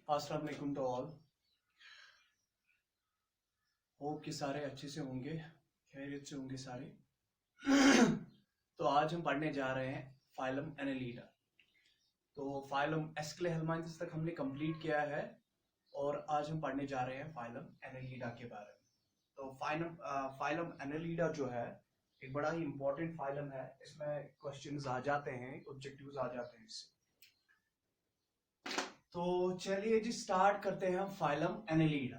अस्सलाम वालेकुम to all. Hope कि सारे अच्छे से होंगे, खैरियत से होंगे सारे। तो आज हम पढ़ने जा रहे हैं फाइलम एनेलिडा। तो फाइलम एस्क्लेहेलमिंथस तक हमने कंप्लीट किया है और आज हम पढ़ने जा रहे हैं फाइलम एनेलिडा के बारे में। तो फाइलम एनेलिडा जो है एक बड़ा ही इंपॉर्टेंट फाइलम है। इसमें क्वेश्चंस आ जाते हैं, ऑब्जेक्टिव्स आ जाते हैं इससे। तो चलिए जी स्टार्ट करते हैं हम फाइलम एनेलिडा।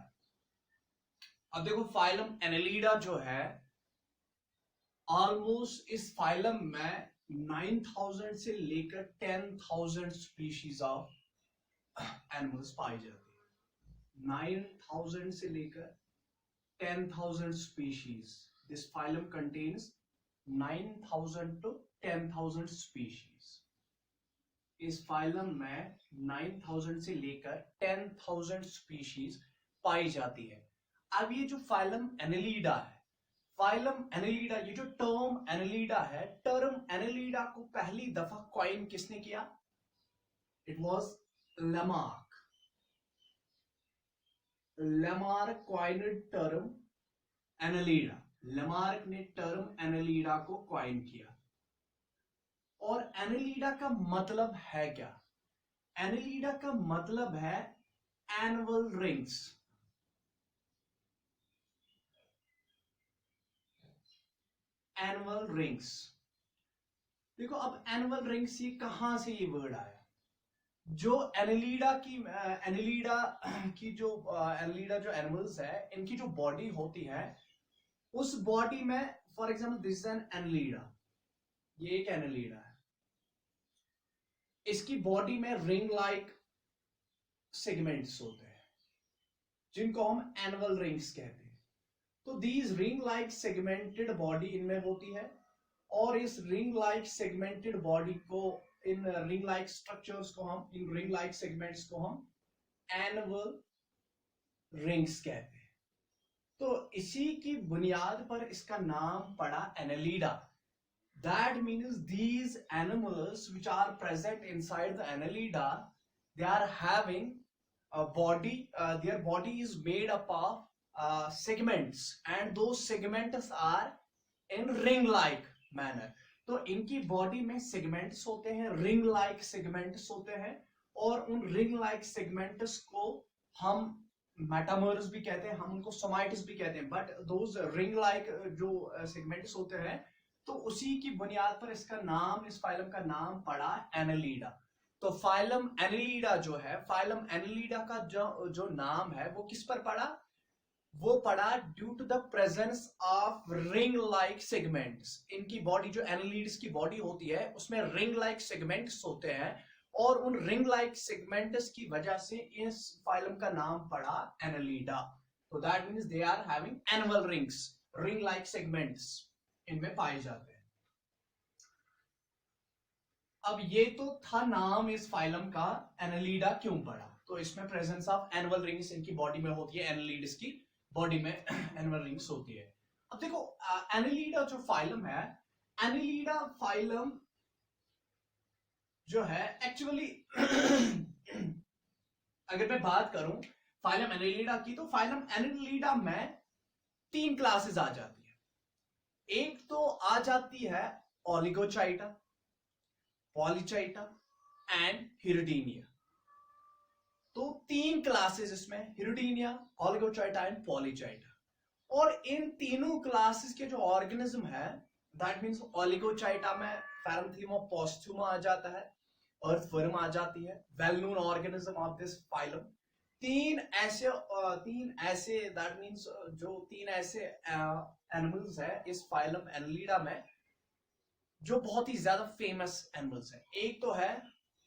अब देखो फाइलम एनेलिडा जो है ऑलमोस्ट इस फाइलम में 9000 से लेकर 10,000 स्पीशीज ऑफ एनिमल्स पाई जाती है। 9000 से लेकर 10,000 species. This phylum contains 9000 to 10,000 species. इस फाइलम में 9000 से लेकर 10,000 स्पीशीज पाई जाती है। अब ये जो फाइलम एनेलिडा है, फाइलम एनेलिडा, ये जो टर्म एनेलिडा है, टर्म एनेलिडा को पहली दफा कॉइन किसने किया? It was Lamarck. Lamarck coined term Annelida. Lamarck ने टर्म एनेलिडा को कॉइन किया। और एनेलिडा का मतलब है क्या? एनेलिडा का मतलब है एनुअल रिंग्स। Annual rings. देखो अब एनुअल रिंग्स ये कहां से ये वर्ड आया? जो एनेलिडा जो एनिमल्स है, इनकी जो बॉडी होती है, उस बॉडी में for example this is an Annelida. ये एक एनेलिडा है। इसकी बॉडी में रिंग लाइक सेगमेंट्स होते हैं जिनको हम एनुअल रिंग्स कहते हैं। तो these ring like segmented body इनमें होती है और इस रिंग लाइक सेगमेंटेड बॉडी को, इन रिंग लाइक स्ट्रक्चर्स को हम, इन रिंग लाइक सेगमेंट्स को हम एनुअल रिंग्स कहते हैं। तो इसी की बुनियाद पर इसका नाम पड़ा Annelida. That means these animals which are present inside the annelida, they are having a body, their body is made up of segments and those segments are in ring like manner. तो इनकी body में segments होते हैं, ring like segments होते हैं, और उन ring like segments को हम मेटामर्स भी कहते हैं, हम उनको सोमाइट्स भी कहते हैं। बट दोज रिंग लाइक जो सेगमेंट्स होते हैं, तो उसी की बुनियाद पर इसका नाम, इस फाइलम का नाम पड़ा एनेलिडा। तो फाइलम एनेलिडा जो है, फाइलम एनेलिडा का जो नाम है वो किस पर पड़ा? वो पड़ा due to the presence of ring like segments. इनकी बॉडी, जो एनेलिड्स की बॉडी होती है, उसमें रिंग लाइक सेगमेंट्स होते हैं और उन रिंग लाइक सेगमेंट्स की वजह से इस फाइलम का नाम पड़ा एनेलिडा। तो that means they are having annual rings, ring like segments इनमें पाए जाते हैं। अब ये तो था नाम इस फाइलम का, एनेलिडा क्यों पड़ा? तो इसमें प्रेजेंस ऑफ एनुअल रिंग्स इनकी बॉडी में होती है, एनेलिड्स की बॉडी में एनुअल रिंग्स होती है। अब देखो एनेलिडा जो फाइलम है, एनेलिडा फाइलम जो है एक्चुअली अगर मैं बात करूं फाइलम एनेलिडा की, तो फाइलम एनेलिडा में 3 क्लासेस आ जाती है। एक तो आ जाती है ओलिगोचाइटा, पॉलीचाइटा एंड हिरुडीनिया। तो 3 क्लासेस इसमें, हिरुडीनिया, ओलिगोचाइटा एंड पॉलीचाइटा। और इन तीनों क्लासेस के जो ऑर्गेनिज्म है, दैट मींस ओलिगोचाइटा में पैरेंथीमा पोस्ट्यूमा आ जाता है, अर्थवर्म आ जाती है, well known organism of this phylum. तीन ऐसे दैट मींस जो 3 ऐसे एनिमल्स है इस फाइलम एनेलिडा में जो बहुत ही ज्यादा फेमस एनिमल्स है। एक तो है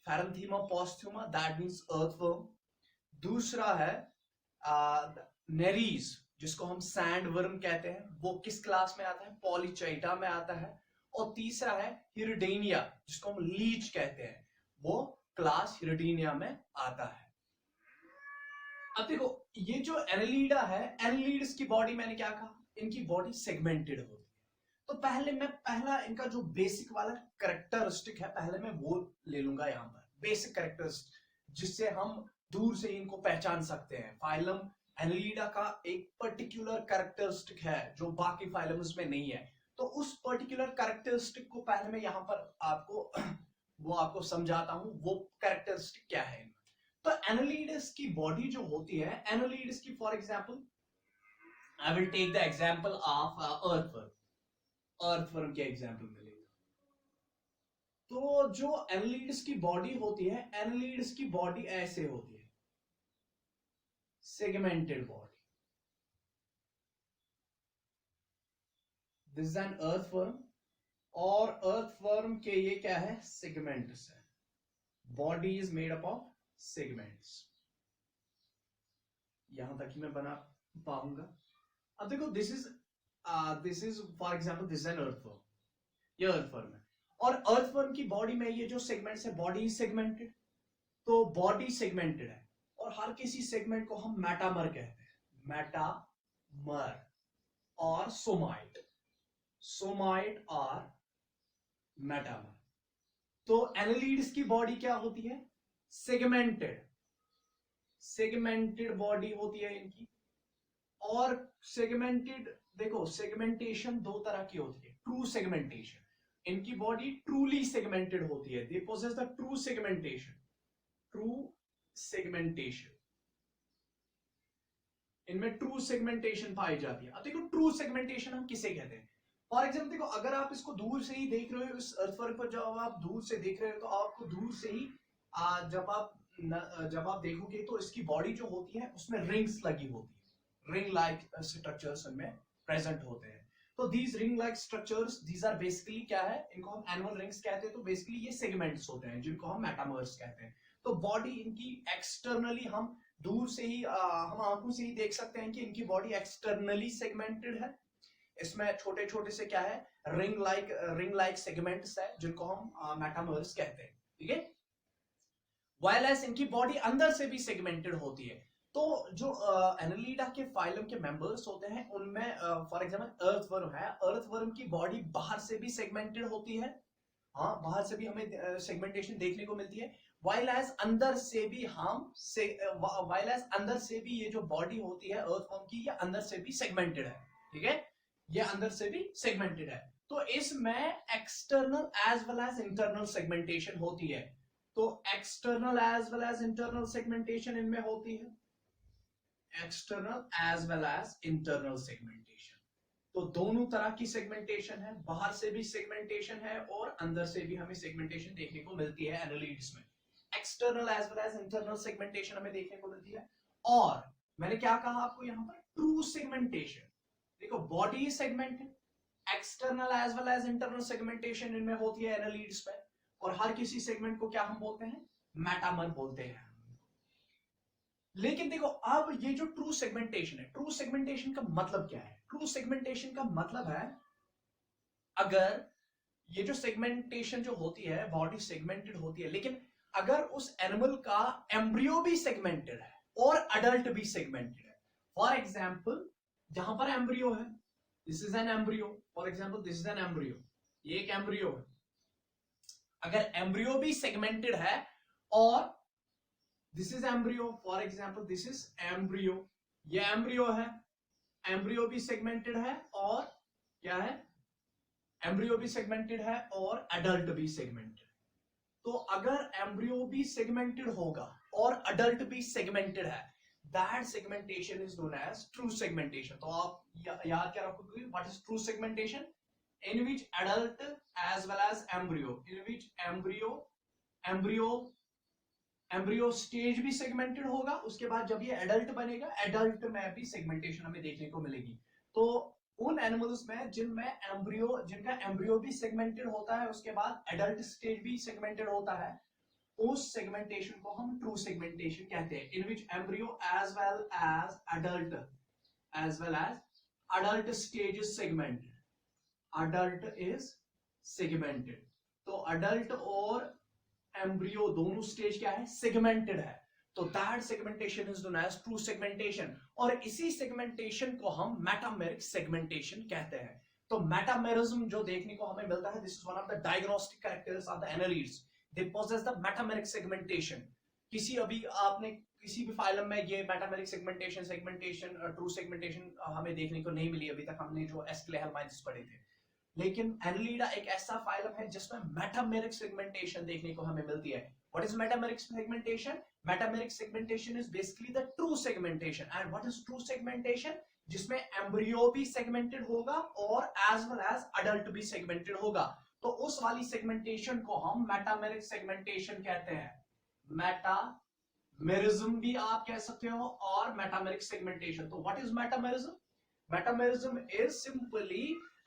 पैरेंथीमा पोस्ट्यूमा, दैट मींस अर्थवर्म। दूसरा है नेरीज, जिसको हम सैंडवर्म कहते हैं, वो किस क्लास में आता है? पॉलीचाइटा में आता है। और तीसरा है हिरुडीनिया, जिसको हम लीच कहते हैं, वो क्लास हिरुडीनिया में आता है। अब देखो ये जो एनेलिडा है, एनेलिड्स की बॉडी, मैंने क्या कहा, इनकी बॉडी सेगमेंटेड होती है। तो पहला इनका जो बेसिक वाला कैरेक्टरिस्टिक है, पहले मैं वो ले लूंगा यहां पर, बेसिक कैरेक्टरिस्टिक, जिससे हम दूर से इनको पहचान सकते हैं। फाइलम एनालिडा का एक पर्टिकुलर कैरेक्टरिस्टिक है जो बाकी फाइलम्स में नहीं है, तो उस पर्टिकुलर कैरेक्टरिस्टिक को पहले मैं यहां पर आपको समझाता हूं, वो कैरेक्टरिस्टिक क्या है। तो एनालिड्स की बॉडी जो होती है, एनालिड्स की for example I will take the example of earthworm के एग्जांपल मिलेगा। तो जो एनालिड्स की बॉडी होती है, एनालिड्स की बॉडी ऐसे होती है, segmented body. This is an earthworm, और अर्थवर्म के ये क्या है, सेगमेंट्स है। Body is made up of segments. यहां तक ही मैं बना पाऊंगा। अब देखो this is for example this is an earthworm, ये अर्थवर्म है, और अर्थवर्म की बॉडी में ये जो सेगमेंट्स है, बॉडी इज सेगमेंटेड। तो बॉडी सेगमेंटेड है, और हर किसी सेगमेंट को हम मेटामर कहते हैं, मेटामर और सोमाइट और मेटामर। तो एनालिड्स की बॉडी क्या होती है, सेगमेंटेड बॉडी होती है इनकी। और सेगमेंटेड, देखो सेगमेंटेशन दो तरह की होती है, ट्रू सेगमेंटेशन, इनकी बॉडी ट्रूली सेगमेंटेड होती है, दे पोजेस द ट्रू सेगमेंटेशन, इनमें ट्रू सेगमेंटेशन पाई जाती है। अब देखो ट्रू सेगमेंटेशन हम किसे कहते हैं। फॉर एग्जाम्पल देखो, अगर आप इसको दूर से ही देख रहे हो, इस अर्थवर्म पर जब आप दूर से देख रहे हो, तो आपको दूर से ही जब आप देखोगे तो इसकी बॉडी जो होती है उसमें रिंग्स लगी होती है, रिंग लाइक स्ट्रक्चर्स इनमें प्रेजेंट होते हैं। तो these ring like structures, these are basically क्या है, इनको हम एनुअल रिंग्स कहते हैं। तो बेसिकली ये सेगमेंट्स होते हैं जिनको हम मेटामर्स कहते हैं। तो बॉडी इनकी एक्सटर्नली हम दूर से ही हम आंखों से ही देख सकते हैं कि इनकी बॉडी एक्सटर्नली सेगमेंटेड है। इसमें छोटे छोटे से क्या है, रिंग लाइक सेगमेंट्स है जिनको हम मेटामर्स कहते हैं, ठीक है। वाइलेस इनकी बॉडी अंदर से भी सेगमेंटेड होती है। तो जो एनालिडा के फाइलम के मेंबर्स होते हैं उनमें फॉर एग्जांपल अर्थवर्म है, अर्थवर्म की बॉडी बाहर से भी सेगमेंटेड होती है, हाँ बाहर से भी हमें सेगमेंटेशन देखने को मिलती है। वाइलेस अंदर से भी अंदर से भी ये जो बॉडी होती है अर्थवर्म की, ये अंदर से भी सेगमेंटेड है, ठीक है, ये अंदर से भी सेगमेंटेड है। तो इसमें external as well as internal segmentation होती है। तो external as well as internal segmentation इनमें होती है, external as well as internal segmentation. तो दोनों तरह की सेगमेंटेशन है, बाहर से भी सेगमेंटेशन है और अंदर से भी हमें सेगमेंटेशन देखने को मिलती है एनालिड्स में। External as well as internal segmentation हमें देखने को मिलती है। और मैंने क्या कहा आपको यहां पर, ट्रू सेगमेंटेशन। देखो body segmented, external as well as internal segmentation इनमें होती है एनालिड्स में, और हर किसी सेगमेंट को क्या हम बोलते हैं, मेटामर बोलते हैं। लेकिन देखो अब ये जो ट्रू सेगमेंटेशन है, ट्रू सेगमेंटेशन का मतलब क्या है। ट्रू सेगमेंटेशन का मतलब है, अगर ये जो सेगमेंटेशन जो होती है, बॉडी सेगमेंटेड होती है, लेकिन अगर उस एनिमल का एम्ब्रियो भी सेगमेंटेड है और अडल्ट भी सेगमेंटेड है। फॉर एग्जाम्पल जहां पर एम्ब्रियो है, this is an embryo, for example this is an embryo, ये एक एम्ब्रियो है। अगर एम्ब्रियो भी सेगमेंटेड है और this is embryo, for example this is embryo, ये एम्ब्रियो है, एम्ब्रियो भी सेगमेंटेड है और क्या है, एम्ब्रियो भी सेगमेंटेड है और एडल्ट भी सेगमेंटेड। तो अगर एम्ब्रियो भी सेगमेंटेड होगा और एडल्ट भी सेगमेंटेड है, that segmentation is known as true segmentation। तो आप याद क्या रखोगे, what is true segmentation, in which adult as well as embryo, in which embryo stage भी segmented होगा, उसके बाद जब ये adult बनेगा, adult में भी segmentation हमें देखने को मिलेगी। तो उन एनिमल्स में जिनका एम्ब्रियो भी सेगमेंटेड होता है, उसके बाद एडल्ट स्टेज भी सेगमेंटेड होता है, उस सेगमेंटेशन को हम ट्रू सेगमेंटेशन कहते हैं, in which embryo as well as adult stage is segmented, adult is segmented. तो अडल्ट और एम्ब्रियो दोनों स्टेज क्या है, सेगमेंटेड है। तो that segmentation is known as true segmentation, और इसी सेगमेंटेशन को हम मेटामेरिक सेगमेंटेशन कहते हैं। तो मेटामेरिज्म जो देखने को हमें मिलता है, this is one of the diagnostic characters of the annelids, they possess the metameric segmentation। किसी अभी आपने किसी भी फाइलम में ये मेटामेरिक सेगमेंटेशन ट्रू सेगमेंटेशन हमें देखने को नहीं मिली अभी तक, हमने जो एस्क्लेहेलमाइंथस पढ़े थे। लेकिन एनालिडा एक ऐसा फाइलम है जिसमें मेटामेरिक सेगमेंटेशन देखने को हमें मिलती है। What is metameric segmentation? Metameric segmentation is basically the true segmentation. And what is true segmentation? जिसमें एम्ब्रियो भी सेगमेंटेड होगा और एज वेल एज अडल्ट भी सेगमेंटेड होगा। तो उस वाली सेगमेंटेशन को हम मेटामेरिक सेगमेंटेशन कहते हैं। मेटामेरिज्म भी आप कह सकते हो और मेटामेरिक सेगमेंटेशन। तो what is metamerism? Metamerism is simply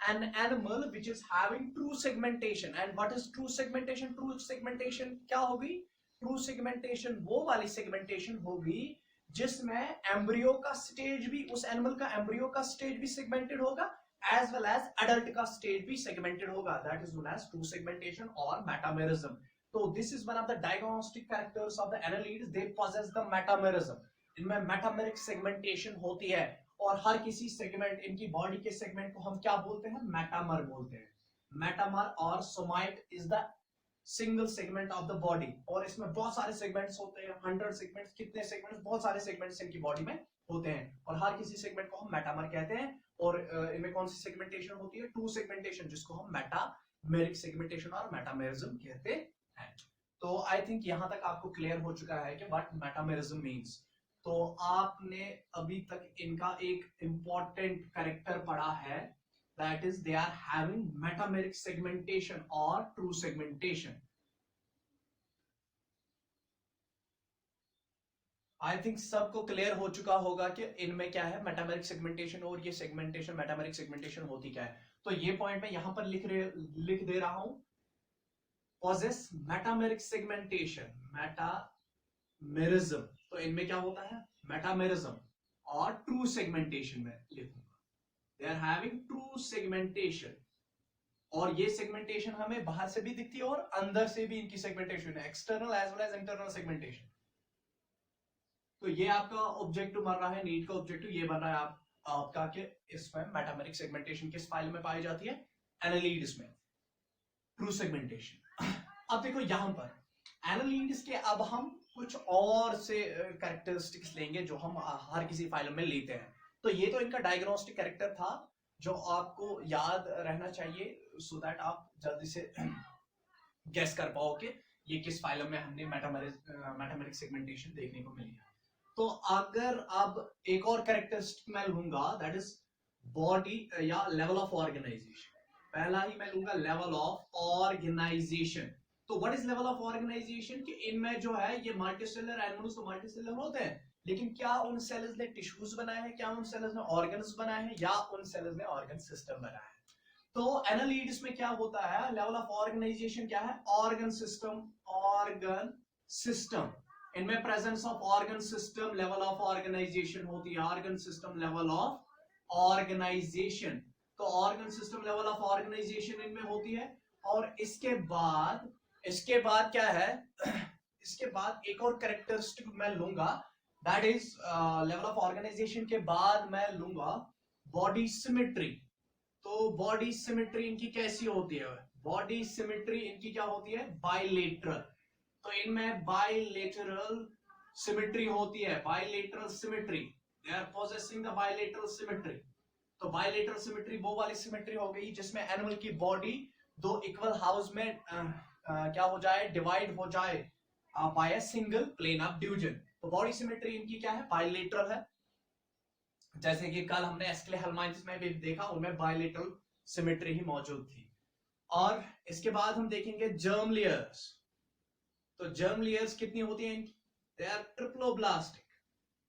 an animal which is having true segmentation. And what is true segmentation? True segmentation क्या होगी? True segmentation वो वाली segmentation होगी जिसमें एम्ब्रियो का स्टेज भी, उस एनिमल का एम्ब्रियो का स्टेज भी सेगमेंटेड होगा एज वेल एज अडल्ट का स्टेज भी सेगमेंटेड होगा। That is known as true segmentation और मेटामेरिज्म। तो this is one of the diagnostic characters of the annelids, they possess the metamerism. इनमें मेटामेरिक सेगमेंटेशन होती है और हर किसी सेगमेंट, इनकी बॉडी के सेगमेंट को हम क्या बोलते हैं? मेटामर बोलते हैं। मेटामर और somite is the single segment of the body. और इसमें बहुत सारे सेगमेंट्स होते हैं, 100 सेगमेंट्स, कितने सेगमेंट्स, बहुत सारे सेगमेंट्स इनकी बॉडी में होते हैं और हर किसी सेगमेंट को हम मेटामर कहते हैं। और इनमें कौन सी सेगमेंटेशन होती है? ट्रू सेगमेंटेशन, जिसको हम मेटामेरिक सेगमेंटेशन और मेटामेरिज्म कहते हैं। तो आई थिंक यहां तक आपको क्लियर हो चुका है कि व्हाट मेटामेरिज्म मींस। तो आपने अभी तक इनका एक इंपॉर्टेंट कैरेक्टर पढ़ा है, that is they are having metameric segmentation or true segmentation. I think सबको क्लियर हो चुका होगा कि इनमें क्या है मेटामेरिक सेगमेंटेशन और ये सेगमेंटेशन, मेटामेरिक सेगमेंटेशन होती क्या है। तो ये पॉइंट मैं यहां पर लिख दे रहा हूं, possess मेटामेरिक सेगमेंटेशन, मेटामेरिज्म। तो इनमें क्या होता है? मेटामेरिज्म और ट्रू सेगमेंटेशन में लिखूंगा। They are having true segmentation, और ये सेगमेंटेशन हमें बाहर से भी दिखती है और अंदर से भी इनकी सेगमेंटेशन है, external as well as internal segmentation. तो ये आपका ऑब्जेक्टिव बन रहा है, नीट का ऑब्जेक्टिव ये बन रहा है आपका कि इसमें मेटामेरिक सेगमेंटेशन किस फाइल में पाई जाती है? एनालिड्स में, ट्रू सेगमेंटेशन। अब देखो यहां पर एनालिड्स के अब हम कुछ और से कैरेक्टरिस्टिक्स लेंगे जो हम हर किसी फाइल में लेते हैं। तो ये तो इनका डायग्नोस्टिक कैरेक्टर था जो आपको याद रहना चाहिए, सो दैट आप जल्दी से गेस कर पाओ कि ये किस फाइलम में हमने मेटामेरिक सेगमेंटेशन देखने को मिली है। तो अगर अब एक और कैरेक्टरिस्टिक मैं लूंगा, दैट इज बॉडी या लेवल ऑफ ऑर्गेनाइजेशन। पहला ही मैं लूंगा लेवल ऑफ ऑर्गेनाइजेशन। तो what is level of organization? कि इनमें जो है ये मल्टीसेलर एनिमल्स तो मल्टीसेलर होते हैं, लेकिन क्या उन सेल्स ने टिश्यूज बनाए हैं, क्या उन सेल्स ने ऑर्गन्स बनाए हैं, या उन सेल्स ने ऑर्गन सिस्टम बनाया है? तो एनालिड्स में क्या होता है? लेवल ऑफ ऑर्गेनाइजेशन क्या है? Organ system, organ system. इनमें presence of organ system, level of organisation होती है। Organ system, level of organisation. तो organ system, level of organisation इनमें होती है। और इसके बाद क्या है? इसके बाद एक और कैरेक्टरिस्टिक मैं लूंगा, that is level of organization के बाद मैं लूंगा बॉडी सिमेट्री। तो बॉडी सिमेट्री इनकी कैसी होती है? बॉडी सिमेट्री इनकी क्या होती है? बाइलेटरल। तो इनमें बाइलेटरल सिमेट्री होती है, bilateral symmetry, they are possessing the bilateral symmetry. तो बाइलेटरल सिमेट्री वो वाली सिमेट्री हो गई जिसमें एनिमल की बॉडी दो इक्वल हाउस में क्या हो जाए? डिवाइड हो जाए by a single plane of division. तो बॉडी सिमेट्री इनकी क्या है? बाइलेटरल है। जैसे कि कल हमने एस्क्लेहेलमाइंथस में भी देखा, उनमें बाइलेटरल सिमेट्री ही मौजूद थी। और इसके बाद हम देखेंगे जर्म लेयर्स। तो जर्म लेयर्स कितनी होती हैं इनकी? They are triploblastic,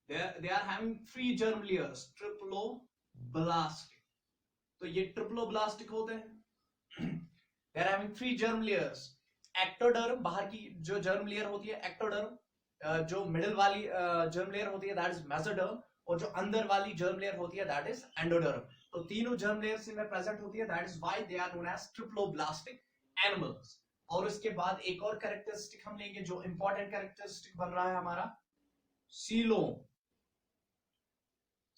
they are having 3 germ layers, triploblastic. तो ये ट्रिप्लोब्लास्टिक होते हैं। They are having 3 germ layers. Ectoderm, बाहर की जो जर्म लेयर होती है एक्टोडर्म, जो मिडिल वाली जर्म लेयर होती है दैट इज मेसोडर्म, और जो अंदर वाली जर्म लेयर होती है दैट इज एंडोडर्म। तो तीनों जर्म लेयर्स इनमें प्रेजेंट होती है, that is why they are known as triploblastic animals. और उसके बाद एक और कैरेक्टरिस्टिक हम लेंगे जो इंपॉर्टेंट कैरेक्टरिस्टिक बन रहा है हमारा, सीलोम।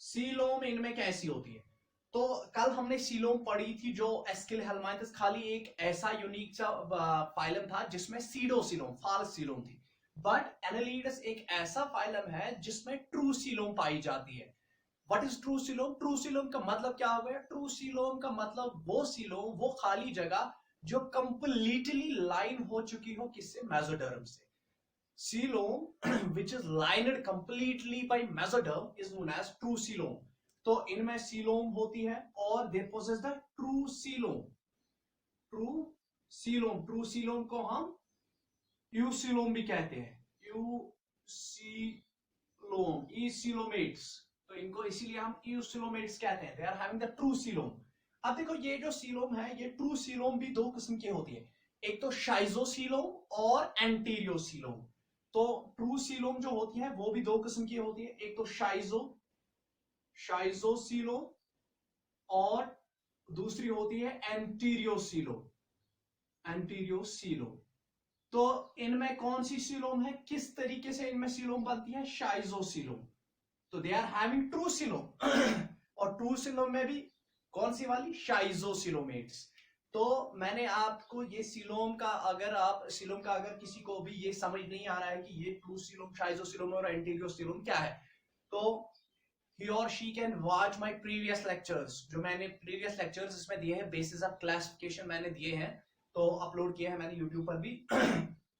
सीलोम इनमें कैसी होती है? तो कल हमने सीलोम पढ़ी थी जो एस्क्लेहेलमाइंथस खाली एक ऐसा यूनिक सा फाइलम था जिसमें सीडोसीलोम, फाल्स सीलोम थी। बट एनालिडस एक ऐसा फाइलम है जिसमें ट्रू सीलोम पाई जाती है। What is true coelom? True coelom का मतलब क्या हो गया? ट्रू सीलोम का मतलब वो सीलोम, वो खाली जगह जो कंप्लीटली लाइन हो चुकी हो किससे? मेसोडर्म से। Coelom which is lined completely by mesoderm is known as true coelom. तो इनमें सीलोम होती है और they possess the true coelom. True coelom, true coelom को हम यूसीलोम भी कहते हैं, यूसीलोम, ईसीलोमेट्स। तो इनको इसीलिए हम यूसीलोमेट्स कहते हैं, they are having the true coelom. अब देखो ये जो सीलोम है, ये ट्रू सीलोम भी दो किस्म की होती है, एक तो शाइजोसीलोम और एंटीरियोसीलोम। तो ट्रू सीलोम जो होती है वो भी दो किस्म की होती है, एक तो शाइजोसीलोम और दूसरी होती है एंटीरियोसीलोम। एंटीरियोसीलोम। तो इनमें कौन सी सीलोम है, किस तरीके से इनमें सीलोम बनती है? शाइजोसीलोम। तो they are having true coelom और ट्रू सीलोम में भी कौन सी वाली? शाइजोसीलोमेट्स। तो मैंने आपको ये सीलोम का अगर किसी को भी ये समझ नहीं आ रहा है कि ये ट्रू सीलोम, शाइजोसीलोम और एंटीरियोसीलोम क्या है, तो he or she can watch my previous lectures। जो मैंने previous lectures इसमें दिए हैं, basis of classification मैंने दिए हैं, तो अपलोड किए हैं मैंने यूट्यूब पर भी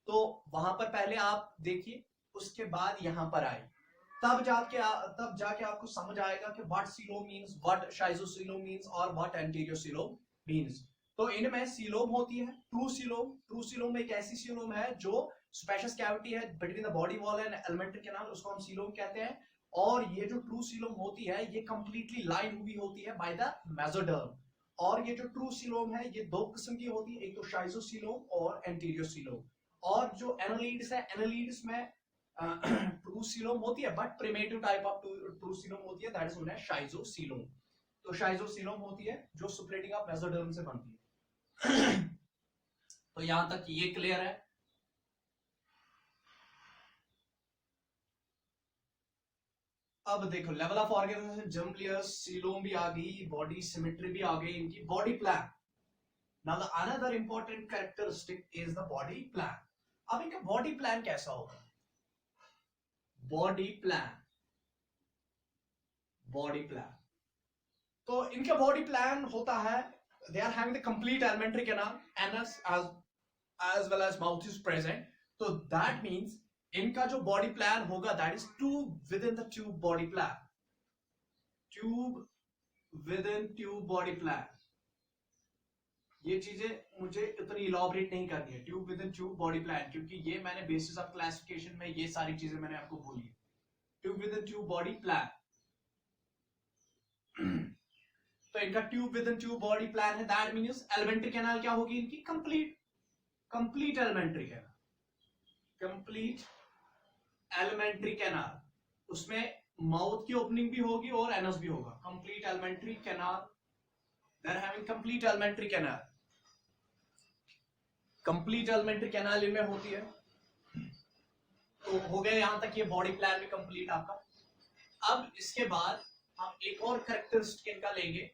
तो वहां पर पहले आप देखिए, उसके बाद यहां पर आए, तब जाके आपको समझ आएगा कि what coelom means, what schizocoelom means और व्हाट एंटीरियोसीलोम मींस। तो इनमें सीलोम होती है ट्रू सीलोम। ट्रू सीलोम एक ऐसी सीलोम है जो स्पेशस कैविटी है between the body wall and alimentary canal, उसको हम सीलोम कहते हैं। और ये जो ट्रू सीलोम होती है ये कंप्लीटली लाइन हुई होती है बाय द मेसोडर्म। और ये जो ट्रू सीलोम है ये दो किस्म की होती है, एक तो शाइजोसीलोम और एंटीरियोसीलोम। और जो एनालिड्स है, एनालिड्स में ट्रू सीलोम होती है but primitive type of true coelom होती है, that is known as schizocoelom. तो शाइजोसीलोम होती है जो सुपरेटिंग ऑफ मेसोडर्म से बनती है तो यहां तक ये क्लियर है। अब देखो level of organization, germ layers, coelom भी आ गई, बॉडी सिमेट्री भी आ गई, इनकी body plan. Now the another important characteristic is the body plan. अब इनका बॉडी प्लान कैसा होगा? बॉडी प्लान, बॉडी प्लान, तो इनका बॉडी प्लान होता है, they are having the complete alimentary canal, anus as well as mouth is present। तो that means इनका जो बॉडी प्लान होगा that is tube with in the tube body plan, tube within tube body plan. ये चीजें मुझे इतनी इलॉबरेट नहीं करनी है, tube within tube body plan, क्योंकि ये मैंने बेसिस ऑफ क्लासिफिकेशन में ये सारी चीजें मैंने आपको बोली है। Tube within tube body plan तो इनका tube within tube body plan है, दैट मींस एलिमेंट्री कैनाल क्या होगी इनकी? Complete alimentary canal, complete alimentary canal. उसमें माउथ की ओपनिंग भी होगी और एनस भी होगा। Complete alimentary canal, they are having complete alimentary canal. Complete alimentary canal इनमें होती है। तो हो गया यहां तक ये बॉडी प्लान भी कंप्लीट आपका। अब इसके बाद हम एक और कैरेक्टरिस्टिक इनका लेंगे,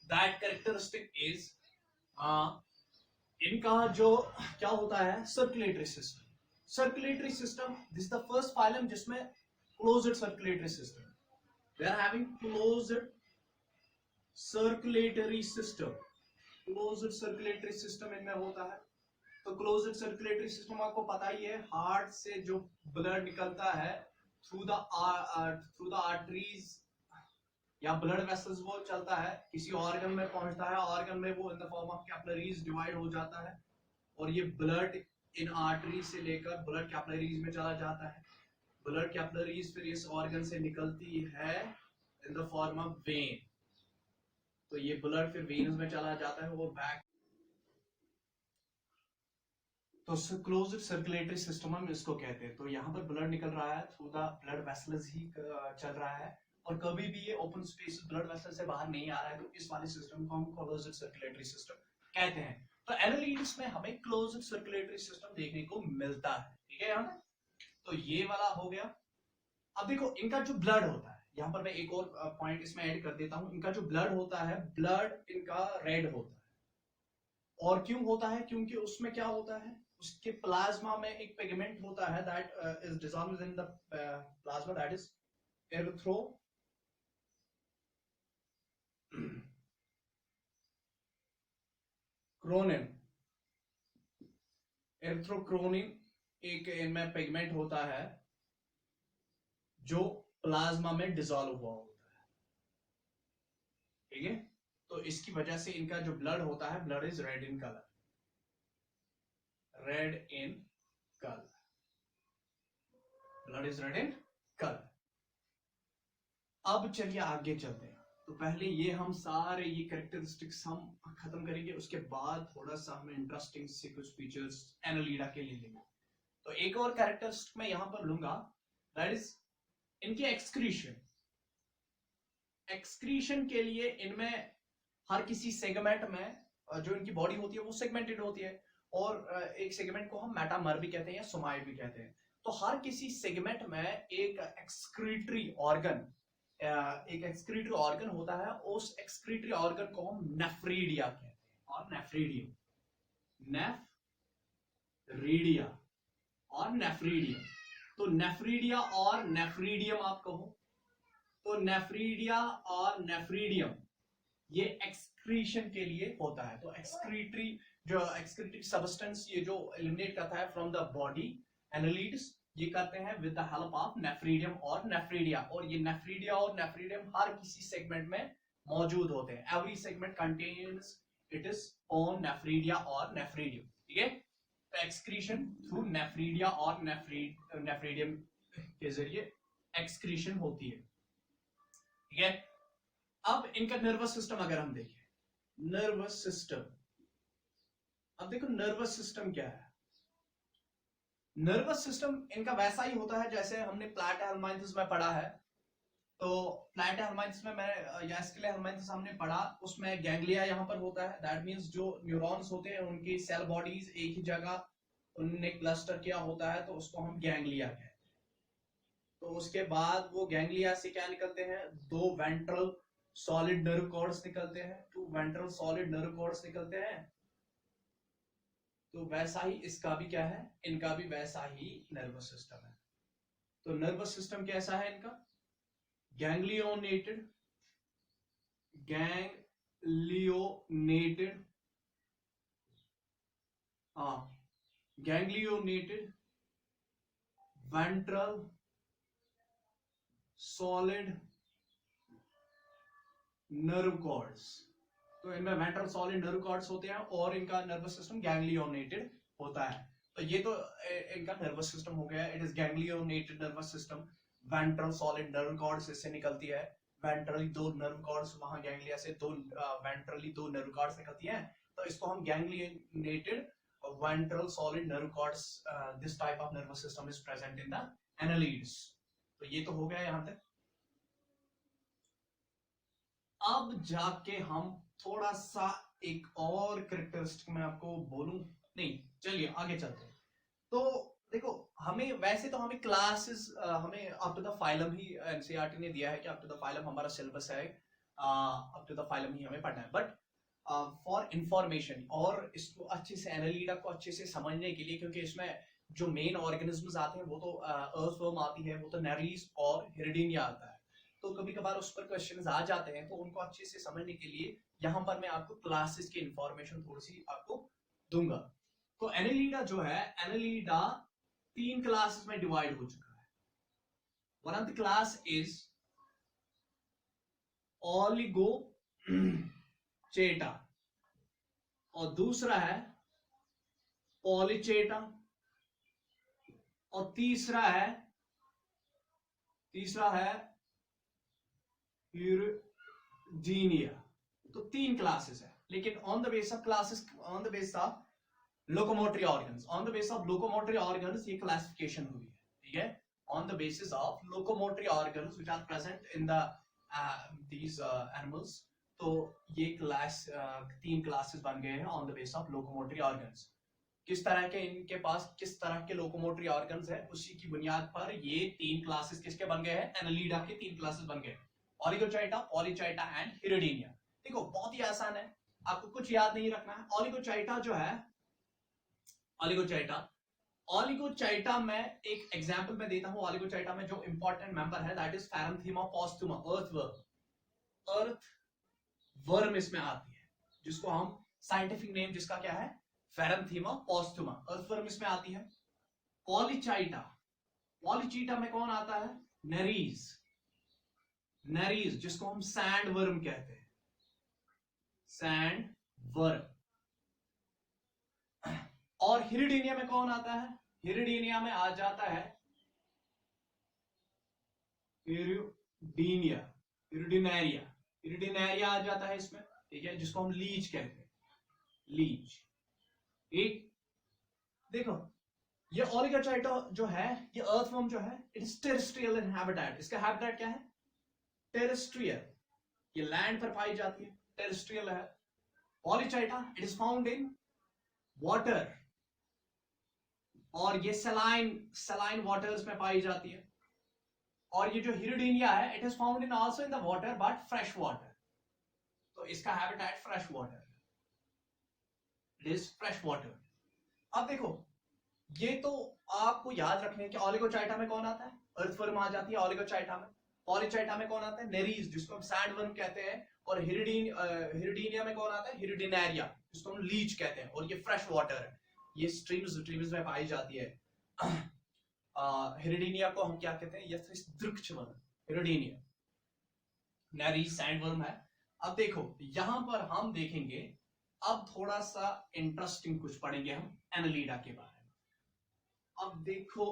दैट कैरेक्टरिस्टिक इज इनका जो क्या होता है? Circulatory system. Circulatory system, this is the first phylum जिसमें closed circulatory system, they are having closed circulatory system. Closed circulatory system इनमें होता है। तो क्लोज्ड सर्कुलेटरी सिस्टम आपको पता ही है, हार्ट से जो ब्लड निकलता है थ्रू द आर्टरीज या ब्लड वेसल्स, वो चलता है किसी ऑर्गन में पहुंचता है, ऑर्गन में वो in the form of capillaries divide हो जाता है और ये ब्लड इन आर्टरी से लेकर ब्लड कैपिलरीज में चला जाता है। ब्लड कैपिलरीज फिर इस ऑर्गन से निकलती है in the form of when. तो ये ब्लड फिर वेन्स में चला जाता है, वो बैक। तो क्लोज्ड सर्कुलेटरी सिस्टम हम इसको कहते हैं। तो यहाँ पर ब्लड निकल रहा है थ्रू द ब्लड वेसल्स ही चल रहा है और कभी भी ये ओपन स्पेस ब्लड वेसल से बाहर नहीं आ रहा है, तो इस वाले सिस्टम को हम क्लोज्ड सर्कुलेटरी सिस्टम कहते हैं। तो एनालिड्स में हमें क्लोज्ड सर्कुलेटरी सिस्टम देखने को मिलता है, ठीक है। यहाँ तो ये वाला हो गया। अब देखो इनका जो ब्लड होता है, यहाँ पर मैं एक और पॉइंट इसमें ऐड कर देता हूं, इनका जो ब्लड होता है, ब्लड इनका रेड होता है। और क्यों होता है? क्योंकि उसमें क्या होता है? उसके प्लाज्मा में एक पिगमेंट होता है that is dissolved in the plasma, that is erythrocruorin. Erythrocruorin एक इनमें पिगमेंट होता है जो प्लाज्मा में डिसॉल्व हुआ होता है, ठीक है। तो इसकी वजह से इनका जो ब्लड होता है, blood is red in colour, red in colour, blood is red in colour. अब चलिए आगे चलते हैं। तो पहले ये हम सारे ये कैरेक्टरिस्टिक्स हम खत्म करेंगे, उसके बाद थोड़ा सा हम इंटरेस्टिंग से कुछ फीचर्स एनालिडा के लिए लेंगे। तो एक और कैरेक्टरिस्टिक मैं यहां पर लूंगा, दैट इज इनके एक्सक्रीशन। एक्सक्रीशन के लिए इनमें हर किसी सेगमेंट में जो इनकी बॉडी होती है वो सेगमेंटेड होती है, और एक सेगमेंट को हम मेटामर भी कहते हैं या सोमाइड भी कहते हैं। तो हर किसी सेगमेंट में एक एक्सक्रीटरी ऑर्गन होता है, उस एक्सक्रीटरी ऑर्गन को हम नेफ्रीडिया कहते हैं, और नेफ्रीडिया। तो नेफ्रीडिया और नेफ्रीडियम आप कहो, तो नेफ्रीडिया और नेफ्रीडियम ये एक्सक्रीशन के लिए होता है। तो एक्सक्रीटरी सब्सटेंस ये जो एलिमिनेट करता है फ्रॉम द बॉडी, एनालिड्स ये करते हैं with the help of nephridium और नेफ्रीडिया। और ये नेफ्रीडिया और नेफ्रीडियम हर किसी सेगमेंट में मौजूद होते हैं। Every segment contains it is own nephridia और नेफ्रीडियम, ठीक है। तो एक्सक्रीशन थ्रू नेफ्रीडिया और नेफ्रीडियम के जरिए एक्सक्रीशन होती है, ठीक है। अब इनका नर्वस सिस्टम अगर हम देखें, नर्वस सिस्टम, अब देखो नर्वस सिस्टम क्या है। नर्वस सिस्टम इनका वैसा ही होता है जैसे हमने प्लैटिहेल्मिन्थस में पढ़ा है। तो प्लैटिहेल्मिन्थस में या स्केलेहेल्मिन्थस हमने पढ़ा, उसमें गैंग्लिया यहां पर होता है। दैट मींस जो न्यूरॉन्स होते हैं उनकी सेल बॉडीज एक ही जगह उन्होंने क्लस्टर किया होता है, तो उसको हम गैंग्लिया कहते हैं। तो उसके बाद वो गैंग्लिया से क्या निकलते हैं, दो वेंट्रल सॉलिड नर्व कॉर्ड्स निकलते हैं, two ventral solid nerve cords निकलते हैं। तो वैसा ही इसका भी क्या है, इनका भी वैसा ही नर्वस सिस्टम है। तो नर्वस सिस्टम कैसा है इनका, गैंग्लियोनेटेड वेंट्रल सॉलिड नर्व कॉर्ड्स। तो इनमें वेंट्रल सॉलिड नर्व कॉर्ड्स होते हैं और इनका नर्वस सिस्टम गैंग्लियोनेटेड होता है। तो ये तो इनका नर्वस सिस्टम हो गया, it is ganglionated nervous system. Ventral solid nerve cords इससे निकलती है, वेंट्रली दो नर्व कॉर्ड्स, वहां गैंग्लिया से वेंट्रली दो नर्व कॉर्ड्स निकलती हैं। तो इसको हम ganglionated ventral solid nerve cords, this type of nervous system is present in the annelids. तो ये तो हो गया यहां तक। अब जाके हम थोड़ा सा एक और कैरेक्टरिस्टिक मैं आपको बोलूं, नहीं चलिए आगे चलते हैं। तो देखो हमें वैसे तो हमें क्लासेस हमें अप टू द फाइलम ही एनसीईआरटी ने दिया है कि अप टू द फाइलम हमारा सिलेबस है, अप टू द फाइलम ही हमें पढ़ना है। बट फॉर इंफॉर्मेशन और इसको अच्छे से एनालिडा को अच्छे से समझने के लिए, क्योंकि इसमें जो मेन ऑर्गेनिजम्स आते हैं वो तो अर्थवर्म आती है, वो तो नेरिस और हिरडिनिया आता है। तो कभी कभार उस पर क्वेश्चंस आ जाते हैं, तो उनको अच्छे से समझने के लिए यहाँ पर मैं आपको क्लासेस की इंफॉर्मेशन थोड़ी सी आपको दूंगा। तो एनालिडा जो है, एनालिडा 3 क्लासेस में डिवाइड हो चुका है। One of the class is oligochaeta और दूसरा है पॉलीचेटा और तीसरा है हिरडीनिया। तो 3 क्लासेस है, लेकिन on the base of classes, on the base of locomotory organs, on the base of locomotory organs ये क्लासिफिकेशन हुई है, ठीक है। On the basis of locomotory organs which are present in the these animals. तो ये 3 classes बन गए हैं on the base of locomotory organs. किस तरह के इनके पास किस तरह के लोकोमोटरी ऑर्गन्स है, उसी की बुनियाद पर ये 3 क्लासेस किसके बन गए हैं, एनालिडा के 3 क्लासेस बन गए, ओलिगोचेटा, पॉलीचेटा एंड हिरडीनिया। देखो बहुत ही आसान है, आपको कुछ याद नहीं रखना है। ओलिगोचेटा जो है ऑलिगोचाइटा। ऑलिगोचाइटा में एक एग्जांपल मैं देता हूं। ऑलिगोचाइटा में जो इंपॉर्टेंट मेंबर है दैट इज पैरेंथीमा पोस्टुमा, अर्थवर्म। अर्थवर्म इसमें आती है, जिसको हम साइंटिफिक नेम जिसका क्या है, पैरेंथीमा पोस्टुमा, अर्थवर्म इसमें आती है। पॉलीचाइटा, पॉलीचाइटा में कौन आता है, नेरीज, नेरीज जिसको हम सैंड वर्म कहते हैं, सैंड वर्म। और हिरिडीनिया में कौन आता है, हिरिडीनिया में आ जाता है हिरिडीनिया, हिरिडिनेरिया, हिरिडिनेरिया आ जाता है इसमें, ठीक है, जिसको हम लीच कहते हैं, लीच। एक देखो ये ऑलिगोचाइटा जो है, ये अर्थवर्म जो है, it is terrestrial in habitat. इसका हैबिटेट क्या है, टेरेस्ट्रियल, ये लैंड पर पाई जाती है, टेरेस्ट्रियल है। Polychaeta it is found in water, और ये सलाइन वाटर्स में पाई जाती है। और ये जो हिरिडीनिया है, it is found in also in the water but fresh water, तो इसका habitat fresh water, it is fresh water. अब देखो ये तो आपको याद रखने कि ऑलिगोचाइटा में कौन आता है, अर्थवर्म आ जाती है ऑलिगोचाइटा में। पॉलीचाइटा में कौन आता है, नेरीज जिसको हम सैंडवर्म कहते हैं। और हिरिडीनिया में कौन आता है, हिरिडिनेरिया जिसको हम लीच कहते हैं, और ये फ्रेश वाटर है, ये स्ट्रीम्स में पाई जाती है। हिरिडीनिया को हम क्या कहते हैं, यथृच्छवर्ण, हिरिडीनिया, नेरीज सैंडवर्म है। अब देखो यहां पर हम देखेंगे, अब थोड़ा सा इंटरेस्टिंग कुछ पढ़ेंगे हम एनालिडा के बारे में। अब देखो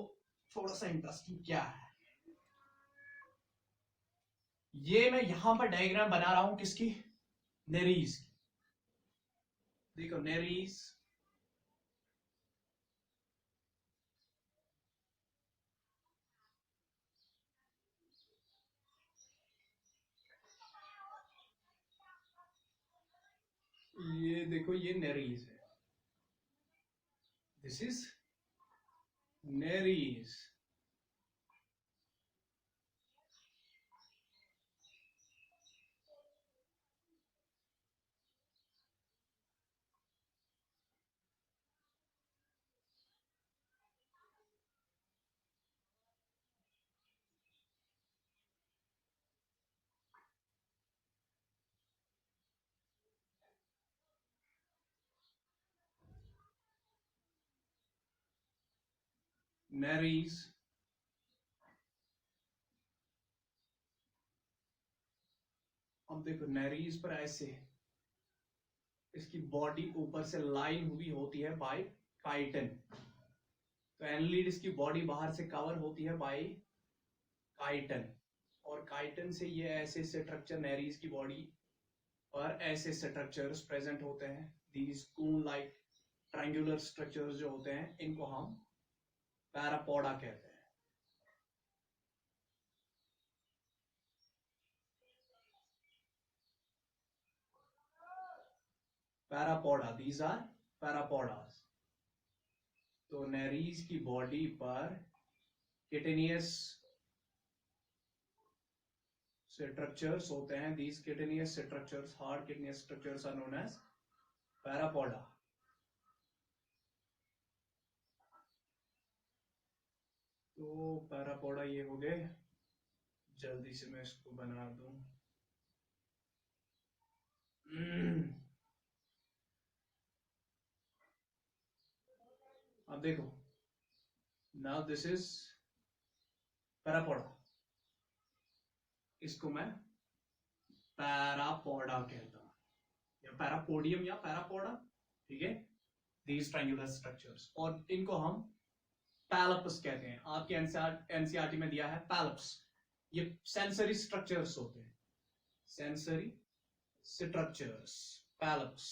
थोड़ा सा इंटरेस्टिंग क्या है, ये मैं यहां पर डायग्राम बना रहा हूं किसकी, नेरीज की। देखो नेरीज, ये देखो ये नेरीज है, दिस इज नेरीज। नेरीज अब देखो नेरीज पर ऐसे इसकी बॉडी ऊपर से लाइन हुई होती है बाय काइटिन, तो एनलीड इसकी बॉडी बाहर से कवर होती है बाय काइटिन, और काइटिन से ये ऐसे स्ट्रक्चर नेरीज की बॉडी पर ऐसे स्ट्रक्चर्स प्रेजेंट होते हैं। These cone like triangular structures जो होते हैं, इनको हम पैरापोडा कहते हैं। Parapodia, these are parapodias. तो नेरीज की बॉडी पर किटेनियस स्ट्रक्चर्स होते हैं, these chitinous structures, hard chitinous structures are known as parapodia. तो पैरापोडा ये हो गए, जल्दी से मैं इसको बना दूं। अब देखो, नाउ दिस इज पैरापोडा, इसको मैं पैरापोडा कहता हूं, या पैरापोडियम या पैरापोडा, ठीक है, दीज ट्रायंगुलर स्ट्रक्चर्स। और इनको हम पैलपस कहते हैं, आपके एनसीईआरटी में दिया है पैलप्स। ये सेंसरी स्ट्रक्चर्स होते हैं, सेंसरी स्ट्रक्चर्स, पैलप्स।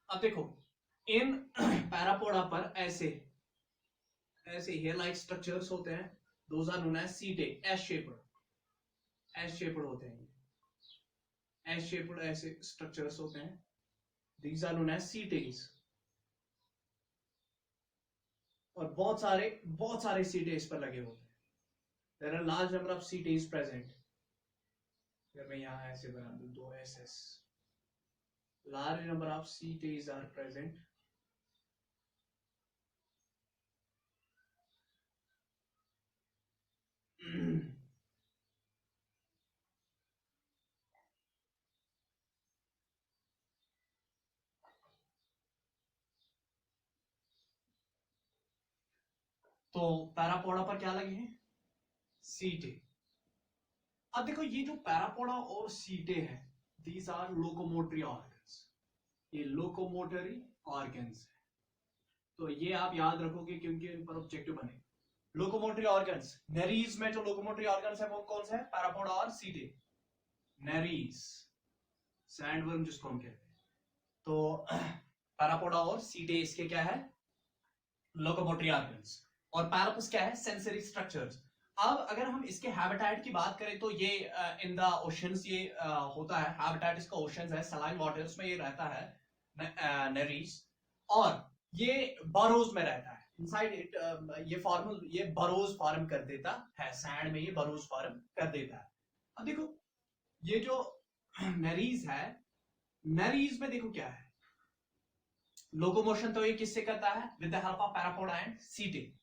अब देखो इन पैरापोडा पर ऐसे हेयर लाइक स्ट्रक्चर्स होते हैं, those are known as setae, S shaped होते हैं, एस शेप्ड ऐसे स्ट्रक्चर्स होते हैं, these are known as setae. और बहुत सारे सीटेज पर लगे होते हैं, there are large number of setae present. अगर मैं यहां ऐसे बना दूं, 2 SS, large number of CTs are present. तो पैरापोडा पर क्या लगे हैं? सीटे। अब देखो ये जो पैरापोडा और सीटे हैं, दीज आर लोकोमोटरी ऑर्गन्स, ये लोकोमोटरी ऑर्गन्स है। तो ये आप याद रखोगे क्योंकि इन पर ऑब्जेक्टिव बने। लोकोमोटरी ऑर्गन्स, नेरीज में जो लोकोमोटरी ऑर्गन्स है वो कौन से है? पैरापोडा और सीटे। नेरीज, सैंडवर्म जिसको हम कहते हैं। तो पैरापोडा और सीटे इसके क्या है? Locomotory organs. और पैरापस क्या है? Sensory structures. अब अगर हम इसके हैबिटेट की बात करें तो ये इन द ओशंस ये होता है, हैबिटेट इसका ओशंस है, सलाइन वाटर्स में ये रहता है नेरीज, और ये बरोज में रहता है। इनसाइड इट ये बरोज फॉर्म कर देता है, सैंड में ये बरोज फॉर्म कर देता है। अब देखो ये जो नेरीज है, नेरीज में देखो क्या है, लोकोमोशन तो ये किससे करता है? With the help of parapodia and setae.